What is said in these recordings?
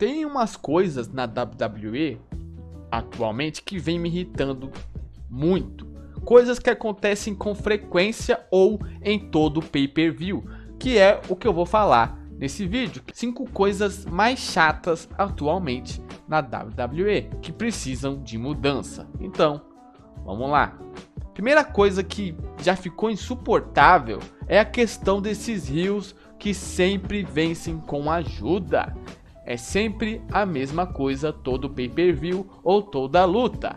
Tem umas coisas na WWE atualmente que vem me irritando muito. Coisas que acontecem com frequência ou em todo pay-per-view, que é o que eu vou falar nesse vídeo. 5 coisas mais chatas atualmente na WWE que precisam de mudança. Então, vamos lá. Primeira coisa que já ficou insuportável é a questão desses heels que sempre vencem com ajuda. É sempre a mesma coisa todo pay-per-view ou toda luta.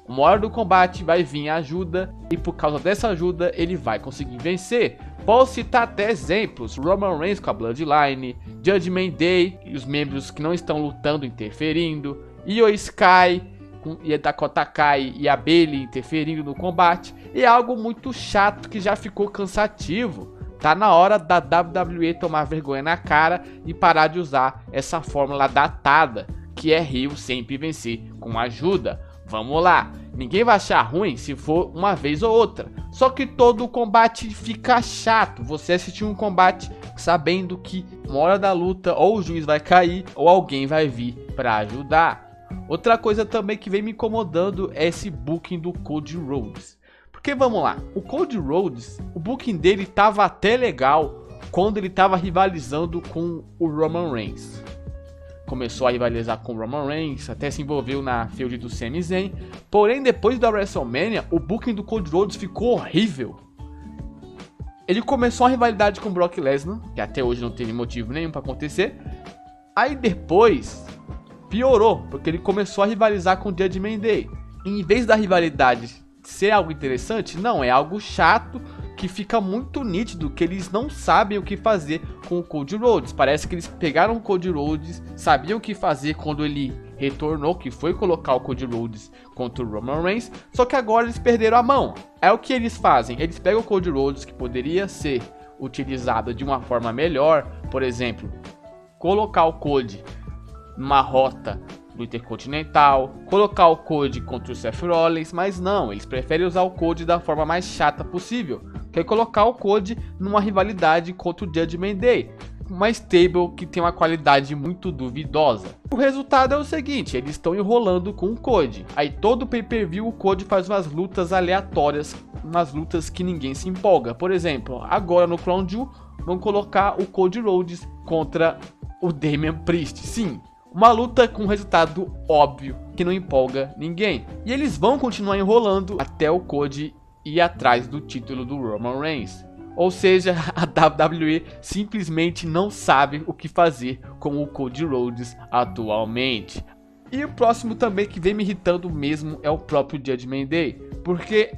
Uma hora do combate vai vir a ajuda e por causa dessa ajuda ele vai conseguir vencer. Posso citar até exemplos: Roman Reigns com a Bloodline, Judgment Day e os membros que não estão lutando interferindo, Io Sky e a Dakota Kai e a Bayley interferindo no combate. E é algo muito chato que já ficou cansativo. Tá na hora da WWE tomar vergonha na cara e parar de usar essa fórmula datada que é heel sempre vencer com ajuda. Vamos lá, ninguém vai achar ruim se for uma vez ou outra, só que todo o combate fica chato. Você assistir um combate sabendo que uma hora da luta ou o juiz vai cair ou alguém vai vir para ajudar. Outra coisa também que vem me incomodando é esse booking do Cody Rhodes. Porque vamos lá, o Cody Rhodes, o booking dele tava até legal quando ele tava rivalizando com o Roman Reigns. Começou a rivalizar com o Roman Reigns, até se envolveu na feud do Sami Zayn. Porém, depois da WrestleMania, o booking do Cody Rhodes ficou horrível. Ele começou a rivalidade com o Brock Lesnar, que até hoje não teve motivo nenhum para acontecer. Aí depois piorou, porque ele começou a rivalizar com o Judgment Day. E em vez da rivalidade ser algo interessante, não, é algo chato, que fica muito nítido que eles não sabem o que fazer com o Cody Rhodes. Parece que eles pegaram o Cody Rhodes, sabiam o que fazer quando ele retornou, que foi colocar o Cody Rhodes contra o Roman Reigns, só que agora eles perderam a mão. É o que eles fazem, eles pegam o Cody Rhodes, que poderia ser utilizado de uma forma melhor, por exemplo, colocar o Cody numa rota do Intercontinental, colocar o Cody contra o Seth Rollins, mas não, eles preferem usar o Cody da forma mais chata possível, que é colocar o Cody numa rivalidade contra o Judgment Day, uma stable que tem uma qualidade muito duvidosa. O resultado é o seguinte, eles estão enrolando com o Cody, aí todo pay-per-view o Cody faz umas lutas aleatórias, umas lutas que ninguém se empolga. Por exemplo, agora no Crown Jewel vão colocar o Cody Rhodes contra o Damian Priest, sim, uma luta com resultado óbvio que não empolga ninguém. E eles vão continuar enrolando até o Cody ir atrás do título do Roman Reigns. Ou seja, a WWE simplesmente não sabe o que fazer com o Cody Rhodes atualmente. E o próximo também que vem me irritando mesmo é o próprio Judgment Day. Porque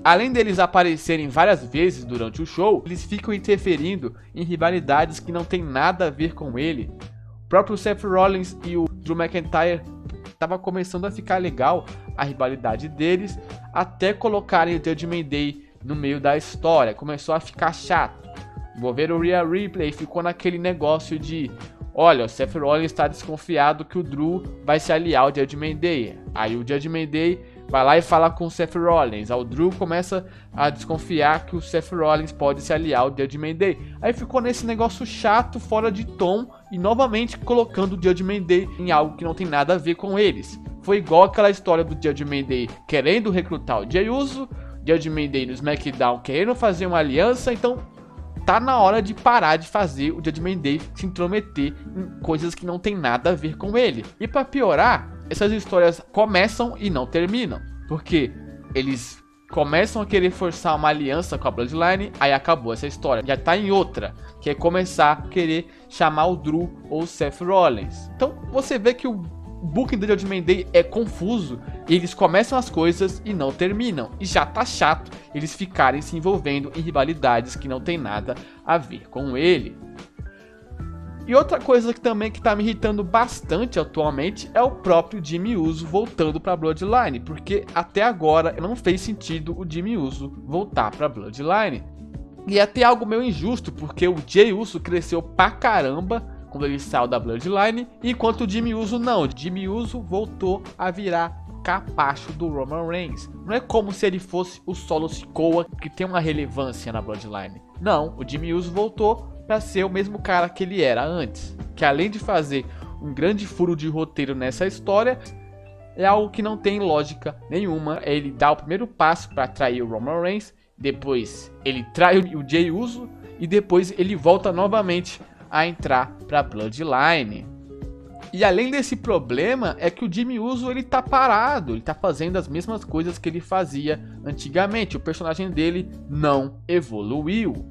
além deles aparecerem várias vezes durante o show, eles ficam interferindo em rivalidades que não tem nada a ver com ele. O próprio Seth Rollins e o Drew McIntyre estava começando a ficar legal a rivalidade deles, até colocarem o Judgment Day no meio da história. Começou a ficar chato. Envolveram o Rhea Ripley e ficou naquele negócio de: olha, o Seth Rollins está desconfiado que o Drew vai se aliar ao Judgment Day. Aí o Judgment Day vai lá e fala com o Seth Rollins. Aí o Drew começa a desconfiar que o Seth Rollins pode se aliar ao Judgment Day. Aí ficou nesse negócio chato, fora de tom, e novamente colocando o Judgment Day em algo que não tem nada a ver com eles. Foi igual aquela história do Judgment Day querendo recrutar o Jey Uso, Judgment Day no SmackDown querendo fazer uma aliança. Então tá na hora de parar de fazer o Judgment Day se intrometer em coisas que não tem nada a ver com ele. E pra piorar, essas histórias começam e não terminam, porque eles começam a querer forçar uma aliança com a Bloodline, aí acabou essa história, já tá em outra, que é começar a querer chamar o Drew ou o Seth Rollins. Então você vê que o booking do Judgment Day é confuso, e eles começam as coisas e não terminam, e já tá chato eles ficarem se envolvendo em rivalidades que não tem nada a ver com ele. E outra coisa que também que tá me irritando bastante atualmente é o próprio Jimmy Uso voltando pra Bloodline, porque até agora não fez sentido o Jimmy Uso voltar pra Bloodline. E é até algo meio injusto, porque o Jey Uso cresceu pra caramba quando ele saiu da Bloodline, enquanto o Jimmy Uso não. O Jimmy Uso voltou a virar capacho do Roman Reigns. Não é como se ele fosse o Solo Sikoa, que tem uma relevância na Bloodline. Não, o Jimmy Uso voltou para ser o mesmo cara que ele era antes, que além de fazer um grande furo de roteiro nessa história. É algo que não tem lógica nenhuma. Ele dá o primeiro passo para atrair o Roman Reigns, depois ele trai o Jey Uso e depois ele volta novamente a entrar para Bloodline. E além desse problema é que o Jimmy Uso ele tá parado, ele tá fazendo as mesmas coisas que ele fazia antigamente. O personagem dele não evoluiu,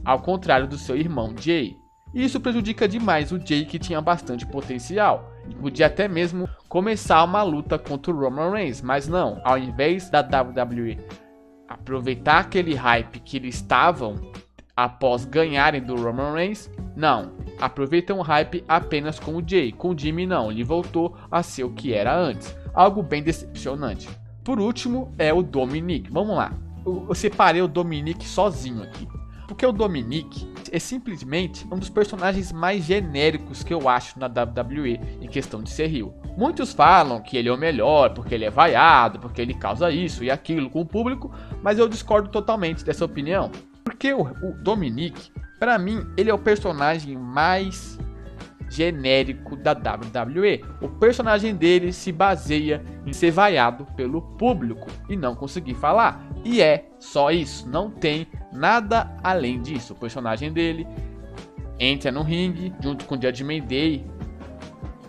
ao contrário do seu irmão Jey. E isso prejudica demais o Jey, que tinha bastante potencial e podia até mesmo começar uma luta contra o Roman Reigns, mas não, ao invés da WWE aproveitar aquele hype que eles estavam após ganharem do Roman Reigns, não, aproveitam o hype apenas com o Jey. Com o Jimmy não, ele voltou a ser o que era antes, algo bem decepcionante. Por último é o Dominic. Vamos lá, eu separei o Dominic sozinho aqui, porque o Dominic é simplesmente um dos personagens mais genéricos que eu acho na WWE em questão de ser heel. Muitos falam que ele é o melhor porque ele é vaiado, porque ele causa isso e aquilo com o público, mas eu discordo totalmente dessa opinião. Porque o Dominic, pra mim, ele é o personagem mais genérico da WWE. O personagem dele se baseia em ser vaiado pelo público e não conseguir falar. E é só isso, não tem nada além disso. O personagem dele entra no ringue junto com o Judgment Day,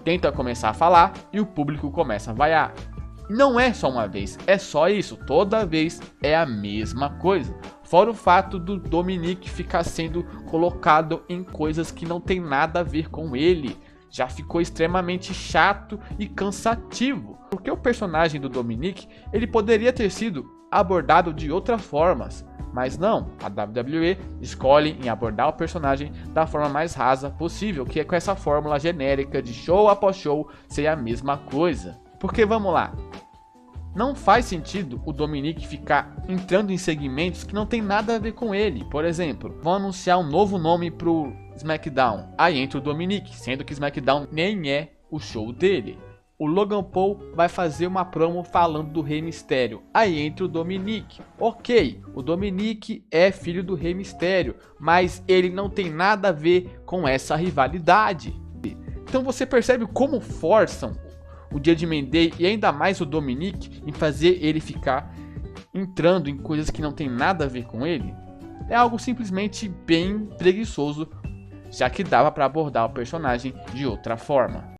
tenta começar a falar e o público começa a vaiar. Não é só uma vez, é só isso, toda vez é a mesma coisa. Fora o fato do Dominic ficar sendo colocado em coisas que não tem nada a ver com ele. Já ficou extremamente chato e cansativo. Porque o personagem do Dominic, ele poderia ter sido abordado de outras formas. Mas não, a WWE escolhe em abordar o personagem da forma mais rasa possível, que é com essa fórmula genérica de show após show ser a mesma coisa. Porque vamos lá, não faz sentido o Dominic ficar entrando em segmentos que não tem nada a ver com ele. Por exemplo, vão anunciar um novo nome pro SmackDown, aí entra o Dominic, sendo que SmackDown nem é o show dele. O Logan Paul vai fazer uma promo falando do Rey Mysterio, aí entra o Dominic. Ok, o Dominic é filho do Rey Mysterio, mas ele não tem nada a ver com essa rivalidade. Então você percebe como forçam o Judgment Day e ainda mais o Dominic em fazer ele ficar entrando em coisas que não tem nada a ver com ele? É algo simplesmente bem preguiçoso, já que dava para abordar o personagem de outra forma.